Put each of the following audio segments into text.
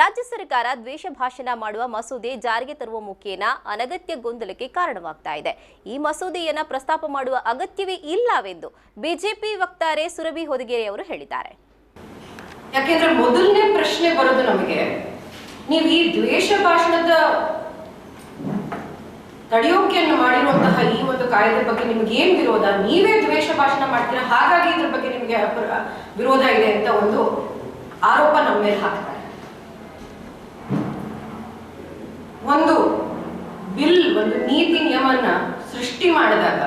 ರಾಜ್ಯ ಸರ್ಕಾರ ದ್ವೇಷ ಭಾಷಣ ಮಾಡುವ ಮಸೂದೆ ಜಾರಿಗೆ ತರುವ ಮುಖೇನ ಅನಗತ್ಯ ಗೊಂದಲಕ್ಕೆ ಕಾರಣವಾಗ್ತಾ ಇದೆ. ಈ ಮಸೂದೆಯನ್ನ ಪ್ರಸ್ತಾಪ ಮಾಡುವ ಅಗತ್ಯವೇ ಇಲ್ಲವೆಂದು ಬಿಜೆಪಿ ವಕ್ತಾರೆ ಸುರಭಿ ಹೊದಿಗೆರೆ ಅವರು ಹೇಳಿದ್ದಾರೆ. ಯಾಕೆಂದ್ರೆ ಮೊದಲನೇ ಪ್ರಶ್ನೆ ಬರೋದು ನಮಗೆ, ನೀವು ಈ ದ್ವೇಷ ಭಾಷಣದ ತಡೆಯೋಕೆಯನ್ನು ಮಾಡಿರುವಂತಹ ಈ ಒಂದು ಕಾಯ್ದೆ ಬಗ್ಗೆ ನಿಮ್ಗೆ ಏನ್ ವಿರೋಧ? ನೀವೇ ದ್ವೇಷ ಭಾಷಣ ಮಾಡ್ತೀರಾ, ಹಾಗಾಗಿ ಇದ್ರ ಬಗ್ಗೆ ನಿಮಗೆ ವಿರೋಧ ಇದೆ ಅಂತ ಒಂದು ಆರೋಪ ನಮ್ಮ ಮೇಲೆ ಹಾಕ್ತಾರೆ. ಒಂದು ಬಿಲ್, ಒಂದು ನೀತಿ ನಿಯಮನ ಸೃಷ್ಟಿ ಮಾಡಿದಾಗ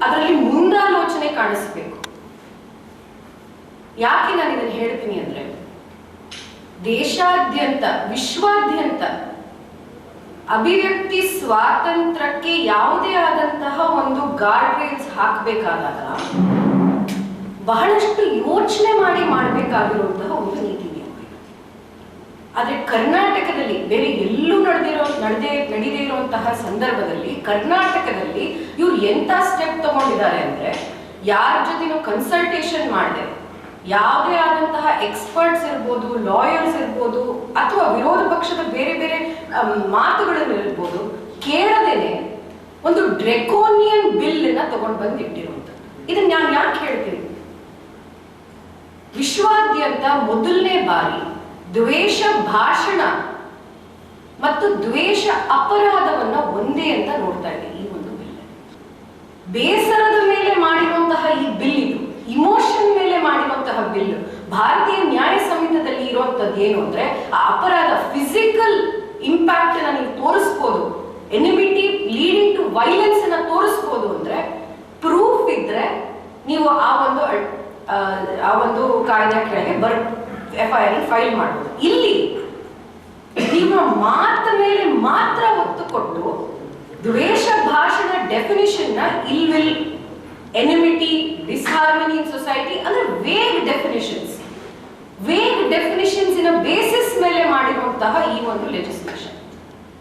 ಅದರಲ್ಲಿ ಮುಂದಾಲೋಚನೆ ಕಾಣಿಸಬೇಕು. ಯಾಕೆ ನಾನು ಇದನ್ನು ಹೇಳ್ತೀನಿ ಅಂದ್ರೆ, ದೇಶಾದ್ಯಂತ, ವಿಶ್ವಾದ್ಯಂತ ಅಭಿವ್ಯಕ್ತಿ ಸ್ವಾತಂತ್ರ್ಯಕ್ಕೆ ಯಾವುದೇ ಆದಂತಹ ಒಂದು ಗಾರ್ಡ್ ರೈಲ್ಸ್ ಹಾಕಬೇಕಾದಾಗ ಬಹಳಷ್ಟು ಯೋಚನೆ ಮಾಡಿ ಮಾಡಬೇಕಾಗಿರುವಂತಹ ಒಂದು ನೀತಿ ನಿಯಮ. ಆದ್ರೆ ಕರ್ನಾಟಕದಲ್ಲಿ ಬೇರೆ ಎಲ್ಲೂ ನಡೀದೇ ಇರುವಂತಹ ಸಂದರ್ಭದಲ್ಲಿ ಕರ್ನಾಟಕದಲ್ಲಿ ಇವ್ರು ಎಂತ ಸ್ಟೆಪ್ ತಗೊಂಡಿದ್ದಾರೆ ಅಂದ್ರೆ, ಯಾರ ಜೊತೆನೂ ಕನ್ಸಲ್ಟೇಷನ್ ಮಾಡದೆ, ಯಾವುದೇ ಆದಂತಹ ಎಕ್ಸ್ಪರ್ಟ್ಸ್ ಇರ್ಬೋದು, ಲಾಯರ್ಸ್ ಇರ್ಬೋದು, ಅಥವಾ ವಿರೋಧ ಪಕ್ಷದ ಬೇರೆ ಬೇರೆ ಮಾತುಗಳನ್ನು ಇರ್ಬೋದು, ಕೇಳದೇನೆ ಒಂದು ಡ್ರೆಕೋನಿಯನ್ ಬಿಲ್ ಅನ್ನ ತಗೊಂಡು ಬಂದು ಇಟ್ಟಿರುವಂಥದ್ದು. ಇದನ್ನ ನಾನು ಯಾಕೆ ಹೇಳ್ತೀನಿ? ವಿಶ್ವಾದ್ಯಂತ ಮೊದಲನೇ ಬಾರಿ ದ್ವೇಷ ಭಾಷಣ ಮತ್ತು ದ್ವೇಷ ಅಪರಾಧವನ್ನ ಒಂದೇ ಅಂತ ನೋಡ್ತಾ ಇದೆ ಈ ಒಂದು ಬಿಲ್. ಬೇಸರದ ಮೇಲೆ ಮಾಡಿರುವಂತಹ ಈ ಬಿಲ್, ಇದು ಇಮೋಷನ್ ಮೇಲೆ ಮಾಡಿರುವಂತಹ ಬಿಲ್. ಭಾರತೀಯ ನ್ಯಾಯ ಸಂಹಿತದಲ್ಲಿ ಇರುವಂತದ್ದು ಏನು ಅಂದ್ರೆ, ಆ ಅಪರಾಧ ಫಿಸಿಕಲ್ ಇಂಪ್ಯಾಕ್ಟ್ ಅನ್ನ ನೀವು ತೋರಿಸ್ಬೋದು, ಎನಿಮಿಟಿ ಲೀಡಿಂಗ್ ಟು ವೈಲೆನ್ಸ್ ಅನ್ನ ತೋರಿಸ್ಬೋದು ಅಂದ್ರೆ, ಪ್ರೂಫ್ ಇದ್ರೆ ನೀವು ಆ ಒಂದು ಕಾಯ್ದೆ ಕೆಳಗೆ FIR ಫೈಲ್ ಮಾಡಬಹುದು. ಇಲ್ಲಿ ನಿಮ್ಮ ಮಾತ ಮೇಲೆ ಮಾತ್ರ ಒತ್ತು ಕೊಟ್ಟು ದ್ವೇಷ ಭಾಷಣ ಡೆಫಿನಿಷನ್ ನ ಇಲ್ವಿಲ್, ಎನಿಮಿಟಿ, ಡಿಸ್ಹಾರ್ಮನಿ ಇನ್ ಸೊಸೈಟಿ ಅಂದ್ರೆ ವೇಗ್ ಡೆಫಿನಿಷನ್ಸ್ ಇನ ಬೇಸಿಸ್ ಮೇಲೆ ಮಾಡಿರುವಂತಹ ಈ ಒಂದು ಲೆಜಿಸ್ಲೇಷನ್